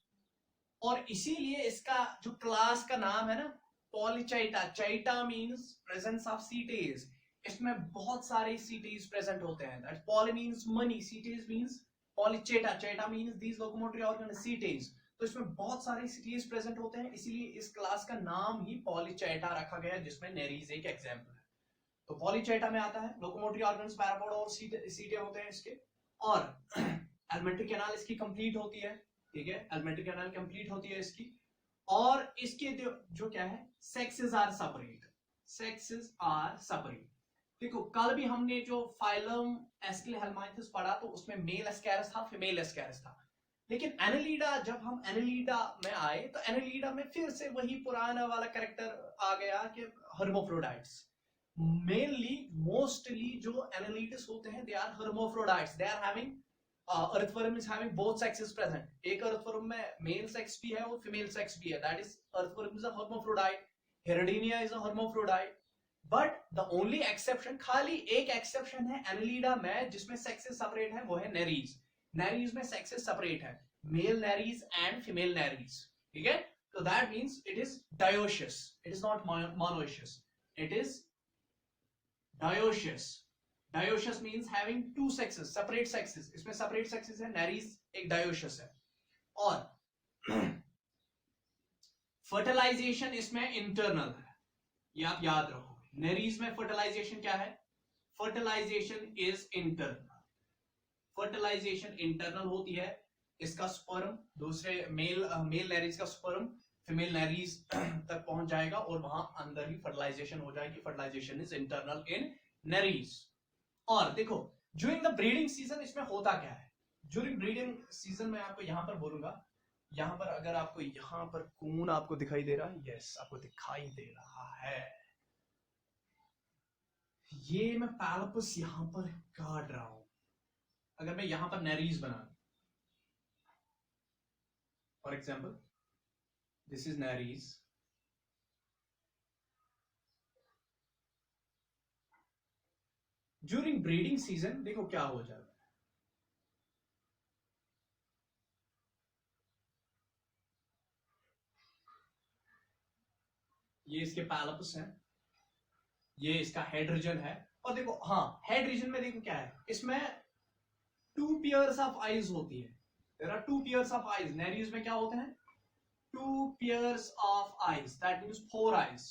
और इसीलिए इसका जो क्लास का नाम है ना, polychaeta. Chaeta means presence of setae. इसमें बहुत सारे सीटेज प्रेजेंट होते हैं। That poly means many, setae means polychaeta, chaeta means these locomotory organ setae. तो इसमें बहुत सारे सीटेज प्रेजेंट होते हैं, इसीलिए इस क्लास का नाम ही पॉलीचाइटा रखा गया, जिसमें नेरीज एक एग्जांपल है। तो पॉलीचाइटा में आता है लोकोमोटरी ऑर्गन्स, पैरापोडा और सीटे होते हैं इसके। और एलिमेंट्री कैनाल इसकी कंप्लीट होती है, ठीक है, एलिमेंट्री कैनाल कंप्लीट होती है इसकी। और इसके जो क्या है, sexes are separate, sexes are separate. देखो कल भी हमने जो फाइलम एस्किलहेलमिंथस पढ़ा तो उसमें मेल एस्कैरस था, फीमेल एस्कैरस था। लेकिन एनालिडा, जब हम एनालिडा में आए तो एनालिडा में फिर से वही पुराना वाला कैरेक्टर आ गया कि हर्मोफ्रोडाइट्स। मेनली मोस्टली जो एनालिड्स होते हैं they are hermaphrodites, they are having earthworm is having both sexes present. एक earthworm में मेल सेक्स भी है और फीमेल सेक्स भी है, that is earthworm is a hermaphrodite, Herodinia is a hermaphrodite. But the only exception, खाली एक exception है Annelida में जिसमें sexes separate है, वो है Nereis. Nereis में sexes separate है, male Nereis and female Nereis, ठीक है? So that means it is dioecious, it is not monoecious, it is dioecious. Dioecious means having two sexes, separate sexes. इसमें separate sexes है, Nereis एक dioecious है। और fertilization इसमें internal है, ये आप याद रखोगे। Nereis में fertilization क्या है? Fertilization is internal. Fertilization internal होती है। इसका sperm दूसरे मेल Nereis का sperm फीमेल Nereis तक पहुंच जाएगा और वहां अंदर ही fertilization हो जाएगी। Fertilization is internal in Nereis. और देखो ड्यूरिंग द ब्रीडिंग सीजन इसमें होता क्या है? ड्यूरिंग ब्रीडिंग सीजन में आपको यहां पर बोलूंगा, यहां पर अगर आपको यहां पर कून आपको दिखाई दे रहा है, यस आपको दिखाई दे रहा है, ये मैं पैलपस यहां पर काट रहा हूं। अगर मैं यहां पर नेरीज बना दूं, for example this is Nereis, during breeding season देखो क्या हो जाता है। ये इसके पैलपस है, ये इसका हेड रीजन है। और देखो हाँ, हेड रीजन में देखो क्या है, इसमें 2 पेयर्स ऑफ आईज होती है। There are 2 pairs of eyes. Nereis में क्या होते हैं? 2 pairs of eyes, that means 4 eyes.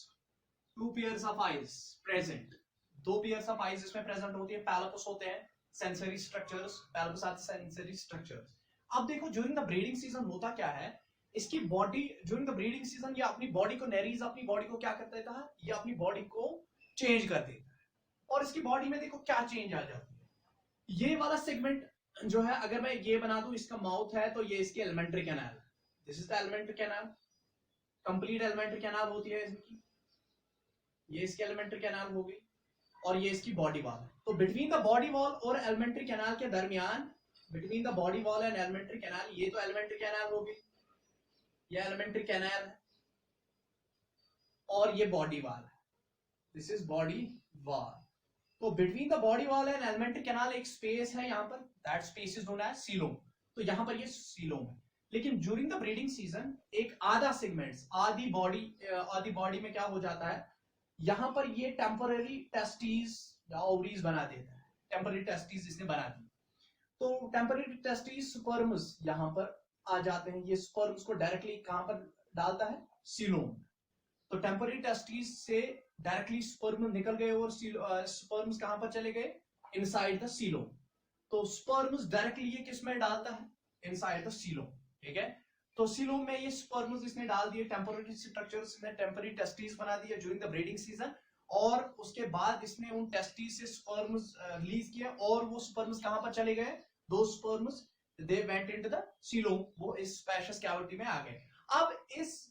2 pairs of eyes present, 2 pairs of eyes इसमें प्रेजेंट होती है। पैलपस होते हैं sensory structures, palps are sensory structures. अब देखो ड्यूरिंग द ब्रीडिंग सीजन होता क्या है, इसकी body during the breeding season ये अपनी बॉडी को, नेरीज अपनी बॉडी को क्या कर देता है, ये अपनी बॉडी को चेंज कर देता है। और इसकी बॉडी में देखो क्या चेंज आ जाती है। ये वाला सेगमेंट जो है, अगर मैं ये बना दूं, इसका माउथ है तो ये इसकी alimentary canal, this is the elementary canal, complete alimentary canal होती है इसकी, ये इसकी एलिमेंट्री कैनाल हो गई। और ये इसकी बॉडी वॉल है। तो बिटवीन द बॉडी वॉल और एलिमेंट्री कैनाल के दरमियान, between the body wall and alimentary canal, ये तो एलिमेंट्री कैनाल हो गई, ये एलिमेंट्री कैनाल है, और ये बॉडी वॉल है, दिस इज बॉडी वॉल। तो between the body wall and alimentary canal एक स्पेस है यहाँ पर, that space is known as coelom. तो यहाँ पर ये सीलोम है। लेकिन ड्यूरिंग द ब्रीडिंग सीजन एक आधा सेगमेंट्स, आधी बॉडी में क्या हो जाता है, यहाँ पर ये टेम्पररी टेस्टिस या ओवरीज बना देता है। टेम्पररी टेस्टिस इसने बना दी, तो टेम्पररी टेस्टिस स्पर्म्स यहाँ पर आ जाते हैं। ये स्पर्म्स को डायरेक्टली कहां पर डालता है, सीलोम। तो टेम्पररी टेस्टिस से डायरेक्टली स्पर्म निकल गए और स्पर्म्स कहां पर चले गए, इनसाइड द सीलोम। तो स्पर्म्स डायरेक्टली ये किस में डालता है, इनसाइड द सीलोम, ठीक है। तो सीलोम में ये स्पर्म्स इसने डाल दिए, टेम्पररी स्ट्रक्चर्स में टेम्पररी टेस्टिस बना दिया ड्यूरिंग द ब्रीडिंग सीजन, और उसके बाद इसने उन टेस्टिस से स्पर्म्स रिलीज किया, और वो स्पर्म्स कहां पर चले गए, दो sperms they went into the coelom, वो इस स्पेशियस कैविटी में आ गए। अब इस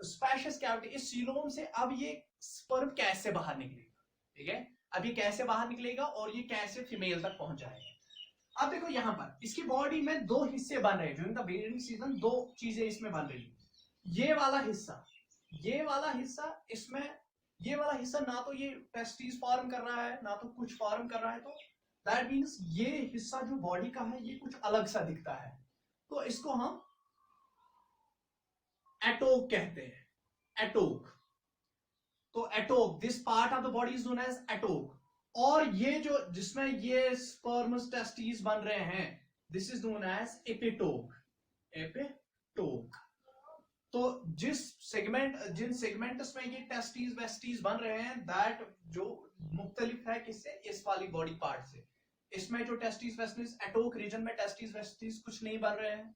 स्पेशियस कैविटी, इस सीलोम से अब ये स्पर्म कैसे बाहर निकलेगा, ठीक है। अब ये कैसे बाहर निकलेगा और ये कैसे फीमेल तक पहुंच जाएगा। अब देखो यहाँ पर इसकी बॉडी में दो हिस्से बन रहे हैं ड्यूरिंग द ब्रीडिंग सीजन, दो चीजें इसमें बन रही है। ये वाला हिस्सा इसमें, ये वाला हिस्सा ना तो ये टेस्टिस फॉर्म कर रहा है ना तो कुछ फॉर्म कर रहा है, तो दैट मीन्स ये हिस्सा जो बॉडी का है ये कुछ अलग सा दिखता है, तो इसको हम एटोक कहते हैं, एटोक। तो atoke, this part of the body is known as atoke. और ये जो जिसमें ये स्पर्म्स टेस्टिस बन रहे हैं, दिस इज नोन एज एपिटोक, एपिटोक। तो जिन सेगमेंट्स में ये टेस्टिस वेस्टिस बन रहे हैं, दैट जो मुख्तलिफ है किससे, इस वाली बॉडी पार्ट से। इसमें जो टेस्टिस वेस्टिस, एटोक रीजन में टेस्टिस वेस्टिस कुछ नहीं बन रहे हैं,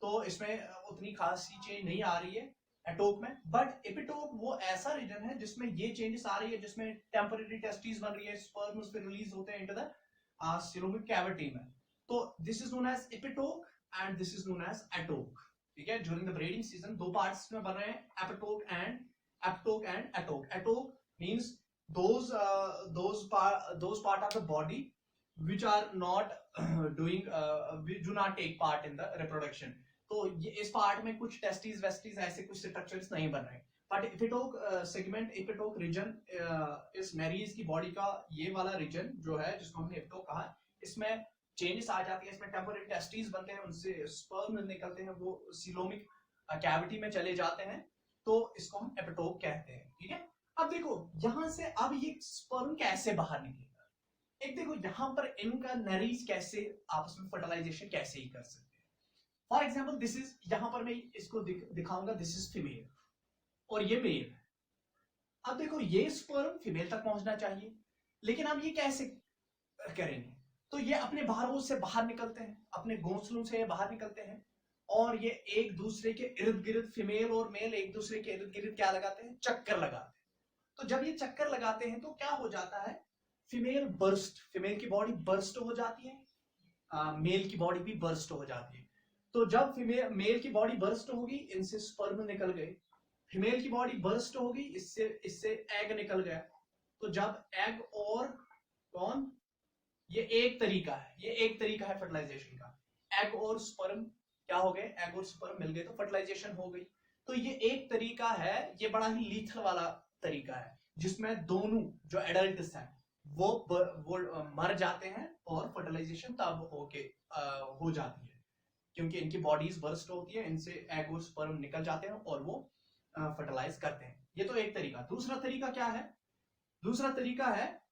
तो इसमें उतनी खास चेंज नहीं आ रही है एटोक में। बट एपिटोक वो ऐसा रीजन है जिसमें ये चेंजेस आ रही है, जिसमें टेम्पररी टेस्टिस बन रही है, स्पर्म्स फिर रिलीज होते हैं इनटू द सीलोमिक कैविटी में। तो this is known as epitoke and this is known as atoke, ठीक है। ड्यूरिंग द ब्रीडिंग सीजन दो पार्ट्स में बन रहे हैं, epitoke and atoke. Atoke means those part of the body which are not which do not take part in the reproduction। तो ये इस पार्ट में कुछ टेस्टिस वेस्टिस ऐसे कुछ स्ट्रक्चर्स नहीं बन रहे। बट एपिटोक सेगमेंट, एपिटोक रीजन इस मैरीज की बॉडी का ये वाला रीजन जो है जिसको हमने एपिटोक कहा, इसमें चेंजेस आ जाती है, इसमें टेम्पररी टेस्टिस बनते हैं, उनसे स्पर्म निकलते हैं, वो सीलोमिक कैविटी में चले जाते हैं, तो इसको हम एपिटोक कहते हैं, ठीक है। अब देखो यहां से अब ये स्पर्म कैसे बाहर निकलेगा। एक देखो यहां पर इनका नरीज कैसे आपस में फर्टिलाइजेशन कैसे ही कर सकते हैं। फॉर एग्जाम्पल दिस इज, यहां पर मैं इसको दिखाऊंगा, दिस इज फीमेल और ये मेल। अब देखो ये स्पर्म फीमेल तक पहुंचना चाहिए, लेकिन अब ये कैसे करेंगे, तो ये अपने बाहर से बाहर निकलते हैं, अपने घोंसलों से ये बाहर निकलते हैं, और ये एक दूसरे के इर्द गिर्द, फीमेल और मेल एक दूसरे के इर्द गिर्द क्या लगाते हैं, चक्कर लगाते हैं। तो जब ये चक्कर लगाते हैं तो क्या हो जाता है, फीमेल की बॉडी बर्स्ट हो जाती है, मेल की बॉडी भी बर्स्ट हो जाती है। तो जब मेल की बॉडी बर्स्ट होगी, इनसे स्पर्म निकल गए, फीमेल की बॉडी बर्स्ट होगी, इससे एग निकल गया। तो जब एग और कौन, ये एक तरीका है फर्टिलाइजेशन का, एग और स्पर्म क्या हो गए, एग और स्पर्म मिल गए तो फर्टिलाइजेशन हो गई। तो ये एक तरीका है, ये बड़ा ही लीथल वाला तरीका है, जिसमें दोनों जो एडल्ट्स हैं वो मर जाते हैं और फर्टिलाइजेशन तब हो जाती है, क्योंकि इनकी बॉडीज बर्स्ट होती है, इनसे एग और स्पर्म निकल जाते हैं और वो फर्टिलाइज करते हैं। ये तो एक तरीका। दूसरा तरीका क्या है, दूसरा तरीका है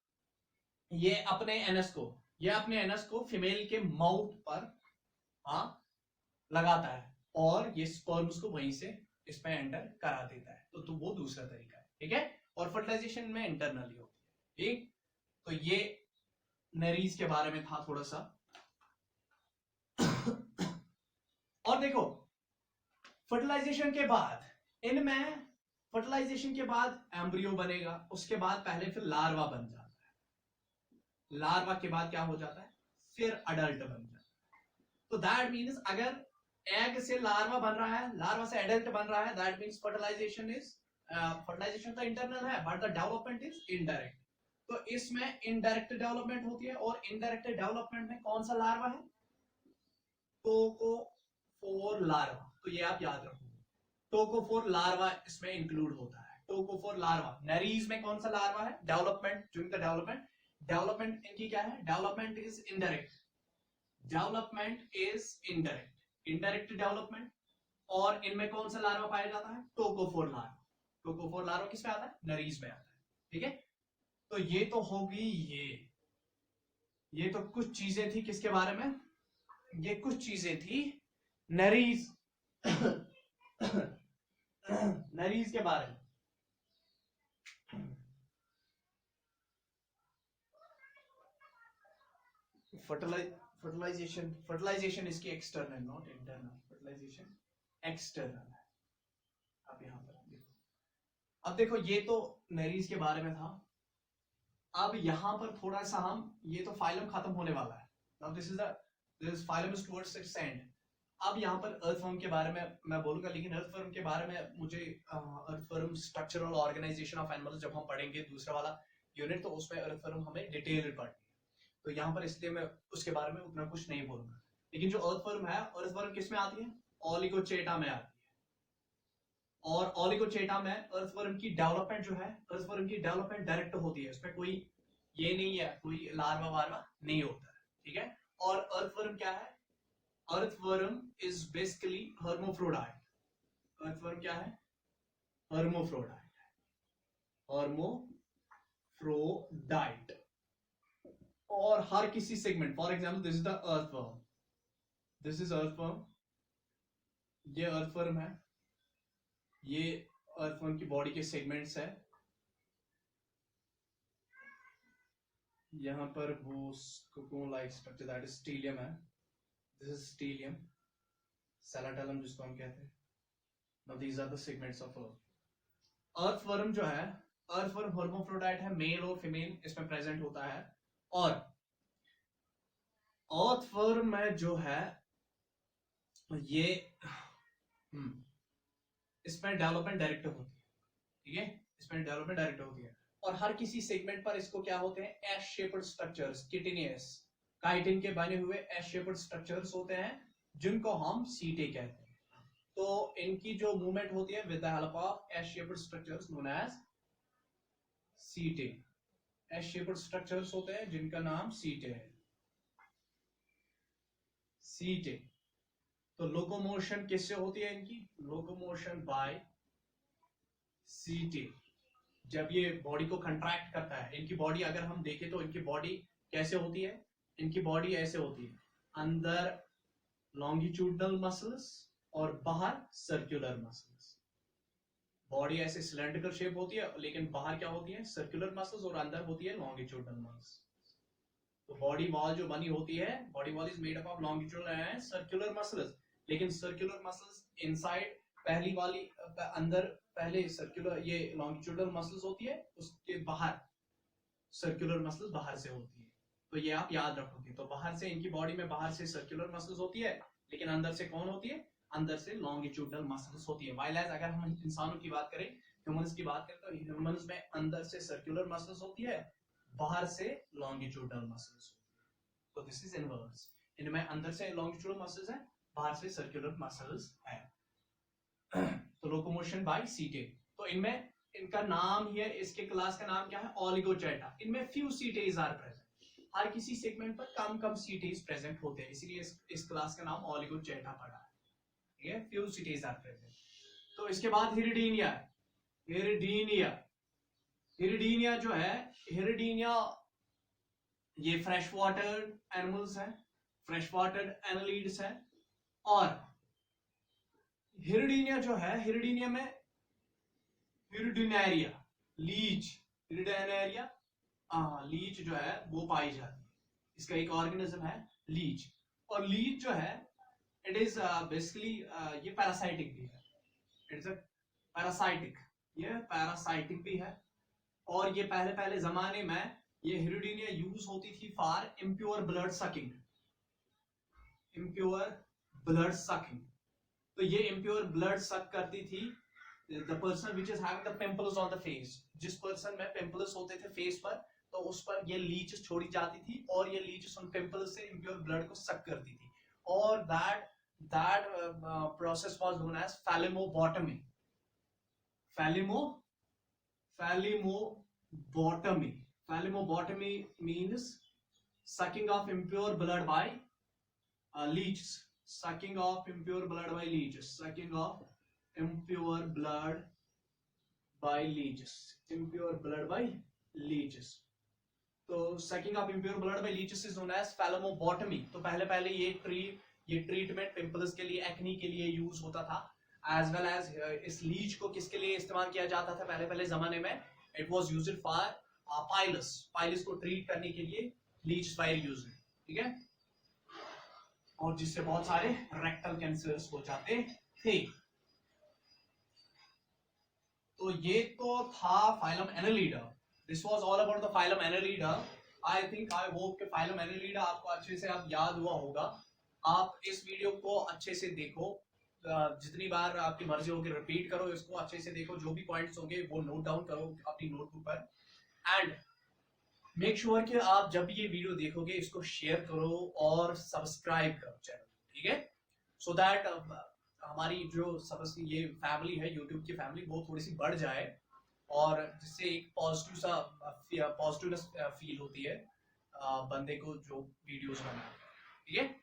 ये अपने एनस को फीमेल के माउथ पर लगाता है और ये स्पर्म्स को वहीं से इसमें एंटर करा देता है। तो वो दूसरा तरीका है, ठीक है। और फर्टिलाइजेशन में इंटरनली होती है, ठीक। तो ये नरीज के बारे में था थोड़ा सा। और देखो फर्टिलाइजेशन के बाद एम्ब्रियो बनेगा, उसके बाद पहले फिर लार्वा बन जाता है, लार्वा के बाद क्या हो जाता है, फिर अडल्ट बन जाता है। तो दैट मीन्स अगर एग से लार्वा बन रहा है, लार्वा से एडल्ट बन रहा है, दैट मीन्स फर्टिलाइजेशन तो इंटरनल है but the development is indirect. तो इसमें इनडायरेक्ट डेवलपमेंट होती है, और इनडायरेक्ट डेवलपमेंट में कौन सा लार्वा है, टोकोफोर लार्वा। तो ये आप याद रखो, टोकोफोर लार्वा इसमें इंक्लूड होता है। टोकोफोर लार्वा, नरीज में कौन सा लार्वा है, development, during the development development इनकी क्या है? Development is indirect, development is indirect, indirect development. और इनमें कौन सा लार्वा पाया जाता है? टोकोफोर लार्वा। टोकोफोर लार्वा किस में आता है? नरीज में आता है। ठीक है, तो ये तो होगी ये तो कुछ चीजें थी किसके बारे में? ये कुछ चीजें थी नरीज नरीज के बारे में। फर्टिलाइजेशन इसकी external, not internal, fertilization external है। अब यहां पर देखो, अब देखो ये तो नरीज के बारे में था। अब यहां पर थोड़ा सा हम, ये तो फाइलम खत्म होने वाला है। Now this phylum is towards it's and. अब यहाँ पर अर्थवर्म के बारे में मैं बोलूंगा, लेकिन अर्थवर्म के बारे में मुझे earthworm structural organization of animals जब हम पढ़ेंगे दूसरा वाला यूनिट, तो उसमें अर्थवर्म हमें डिटेल पढ़नी है, तो यहाँ पर इसलिए मैं उसके बारे में उतना कुछ नहीं बोलूंगा। लेकिन जो अर्थवर्म है, अर्थवर्म किस में आती है? ओलिगोचेटा में आती है। और ओलिगोचेटा में अर्थवर्म की डेवलपमेंट जो है, अर्थवर्म की डेवलपमेंट डायरेक्ट होती है, उसमें कोई ये नहीं है, कोई लार्वा वार्वा नहीं होता है। ठीक है, और अर्थवर्म क्या है? Earthworm is basically hermaphrodite. Earthworm क्या है? Hermaphrodite, hermaphrodite. और हर किसी segment, for example this is the earthworm, this is earthworm, ये अर्थवर्म है, ये अर्थवर्म की बॉडी के सेगमेंट्स है। यहां पर वो cocoon like structure that is clitellum है, दिस इज स्टीलियम, सेलाटेलम जिसको हम कहते हैं। Now these are the segments of earthworm. जो है अर्थवर्म हर्मोफ्रोडाइट है, मेल और फीमेल इसमें प्रेजेंट होता है। और अर्थवर्म में जो है ये इसमें डेवलपमेंट डायरेक्ट होती है। ठीक है, इसमें डेवलपमेंट डायरेक्ट होती है। और हर किसी सेगमेंट पर इसको क्या होते हैं? एस शेप्ड स्ट्रक्चर्स, किटिनियस काइटिन के बने हुए एस शेप्ड स्ट्रक्चर्स होते हैं, जिनको हम सीटे कहते हैं। तो इनकी जो मूवमेंट होती है with the help of S shaped structures known as setae. S shaped structures होते हैं जिनका नाम सीटे है, सीटे। तो लोकोमोशन किससे होती है इनकी? लोकोमोशन बाय सीटे। जब ये बॉडी को कंट्रैक्ट करता है, इनकी बॉडी अगर हम देखें तो इनकी बॉडी कैसे होती है? इनकी बॉडी ऐसे होती है, अंदर लॉन्गिट्यूडनल मसल्स और बाहर सर्कुलर मसल्स। बॉडी ऐसे सिलेंड्रिकल शेप होती है, लेकिन बाहर क्या होती है? सर्कुलर मसल्स, और अंदर होती है लॉन्गिट्यूडनल मसल्स। तो बॉडी वॉल जो बनी होती है, body wall is made up of longitudinal and circular muscles. लेकिन सर्कुलर मसल्स इनसाइड, पहली वाली अंदर पहले सर्कुलर ये लॉन्गिट्यूडनल मसल्स होती है, उसके बाहर सर्कुलर मसल्स बाहर से होती है। तो ये आप याद रखोगे। तो बाहर से इनकी बॉडी में बाहर से सर्कुलर मसल्स होती है, लेकिन अंदर से कौन होती है? अंदर से लॉन्गिट्यूडनल मसल्स होती है। वाइल एज अगर हम इंसानों की बात करें, ह्यूमंस की बात करें, तो ह्यूमंस में अंदर से सर्कुलर मसल्स होती है, बाहर से लॉन्गिट्यूडनल मसल्स होती है। तो दिस इज इनवर्स। इनमें अंदर से लॉन्गिट्यूडनल मसल्स है, बाहर से सर्कुलर मसल्स है। तो लोकोमोशन बाय सीटे। तो इनमें इनका नाम ही है, इसके क्लास का नाम क्या है? ओलिगोचेटा। इनमें फ्यू सीटेज आर प्रेजेंट, हर किसी सेगमेंट पर कम कम सीटेज प्रेजेंट होते हैं, इसीलिए इस क्लास का नाम ओलिगोचेटा पड़ा है। ठीक है, फ्यू सीटेज आर प्रेजेंट। तो इसके बाद हिरिडीनिया। हिरिडीनिया, हिरिडीनिया जो है, हिरिडीनिया ये फ्रेश वाटर एनिमल्स है, फ्रेश वाटर एनालिड्स है। और हिरिडीनिया जो है, हिरिडीनिया में हिरिडिनेरिया, लीच, हिरिडिनेरिया लीच जो है वो पाई जाती है। इसका एक ऑर्गेनिज्म है लीच। और लीच जो है इट इज बेसिकली ये पैरासाइटिक भी है, इट्स अ पैरासाइटिक, ये पैरासाइटिक भी है। और ये पहले पहले जमाने में ये हिरिडीनिया यूज होती थी for impure blood sucking, impure blood sucking. तो ये इम्प्योर ब्लड सक करती थी the person which is having the pimples on the face, जिस पर्सन में पिंपल्स होते थे फेस पर, तो उस पर ये लीच छोड़ी जाती थी, और ये लीच उन पिंपल्स से इम्प्योर ब्लड को सक करती थी। और that process was known as phalymobotomy, phalymobotomy। Phalemobotomy means sucking of impure blood by leeches. Sucking of impure blood by leeches. Sucking of impure blood by leeches. Impure blood by leeches. तो sucking of impure blood by leeches is known as phalemobotomy. तो पहले ये treatment pimples के लिए, acne के लिए use होता था, एज वेल एज इस लीच को किसके लिए इस्तेमाल किया जाता था पहले जमाने में? It was used for pilus को ट्रीट करने के लिए लीच स्पायर यूज है, ठीक है, और जिससे बहुत सारे रेक्टल कैंसर्स हो जाते थे। तो ये तो था phylum Annelida. This was all about the phylum Annelida. I hope कि फाइलम एनालिडा आपको अच्छे से अब याद हुआ होगा। आप इस वीडियो को अच्छे से देखो, जितनी बार आपकी मर्जी होगी रिपीट करो, इसको अच्छे से देखो, जो भी पॉइंट्स होंगे वो नोट डाउन करो अपनी नोटबुक पर, एंड मेक श्योर कि आप जब ये वीडियो देखोगे इसको शेयर करो और सब्सक्राइब करो चैनल, ठीक है, सो दैट हमारी जो ये फैमिली है, यूट्यूब की फैमिली, वो थोड़ी सी बढ़ जाए और जिससे एक पॉजिटिवनेस फील होती है बंदे को जो वीडियोस बनाए, ठीक है।